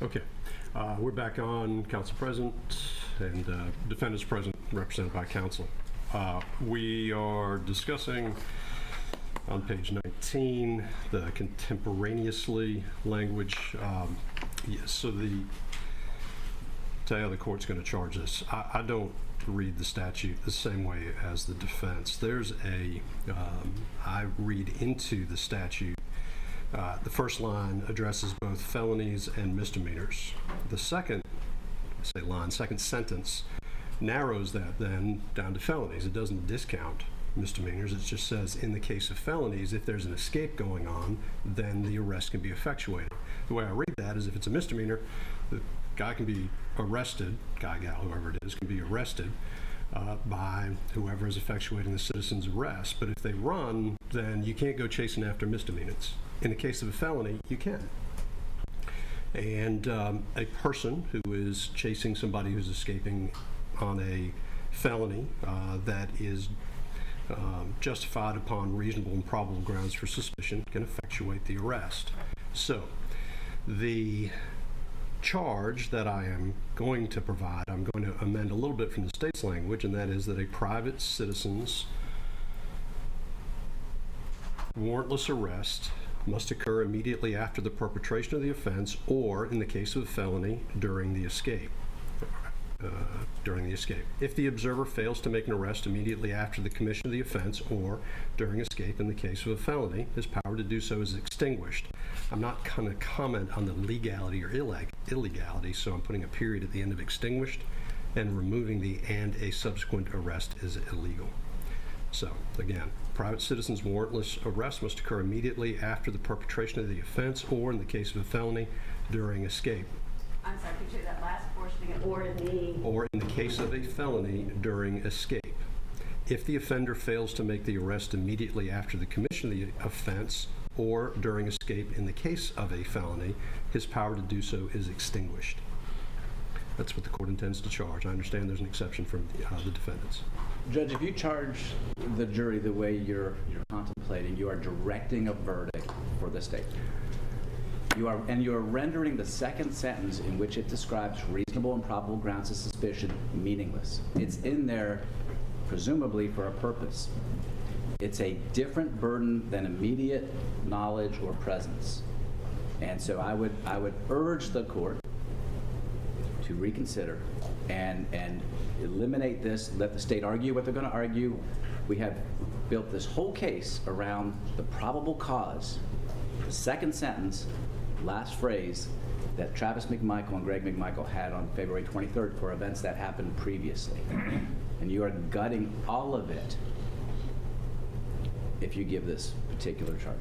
Okay, we're back on. Counsel present and defendants present, represented by counsel. We are discussing on page 19 the contemporaneously language. Yes, so tell you how the court's going to charge this. I don't read the statute the same way as the defense. There's I read into the statute. The first line addresses both felonies and misdemeanors. The second sentence narrows that then down to felonies. It doesn't discount misdemeanors. It just says in the case of felonies, if there's an escape going on, then the arrest can be effectuated. The way I read that is if it's a misdemeanor, the guy can be arrested, guy, gal, whoever it is, can be arrested by whoever is effectuating the citizen's arrest. But if they run, then you can't go chasing after misdemeanors. In the case of a felony, you can. And a person who is chasing somebody who's escaping on a felony that is justified upon reasonable and probable grounds for suspicion can effectuate the arrest. So the charge that I am going to provide, I'm going to amend a little bit from the state's language, and that is that a private citizen's warrantless arrest must occur immediately after the perpetration of the offense, or in the case of a felony, during the escape. If the observer fails to make an arrest immediately after the commission of the offense or during escape in the case of a felony, his power to do so is extinguished. I'm not going to comment on the legality or illegality, so I'm putting a period at the end of extinguished and removing the "and a subsequent arrest is illegal." So, again, private citizen's warrantless arrest must occur immediately after the perpetration of the offense or, in the case of a felony, during escape. I'm sorry, could you say that last portion again? Or in the case of a felony, during escape. If the offender fails to make the arrest immediately after the commission of the offense or during escape in the case of a felony, his power to do so is extinguished. That's what the court intends to charge. I understand there's an exception from the defendants. Judge, if you charge the jury the way you're contemplating, you are directing a verdict for the state. You are rendering the second sentence in which it describes reasonable and probable grounds of suspicion meaningless. It's in there presumably for a purpose. It's a different burden than immediate knowledge or presence. And so I would urge the court to reconsider and eliminate this, let the state argue what they're going to argue. We have built this whole case around the probable cause, the second sentence, last phrase that Travis McMichael and Greg McMichael had on February 23rd for events that happened previously. And you are gutting all of it if you give this particular charge.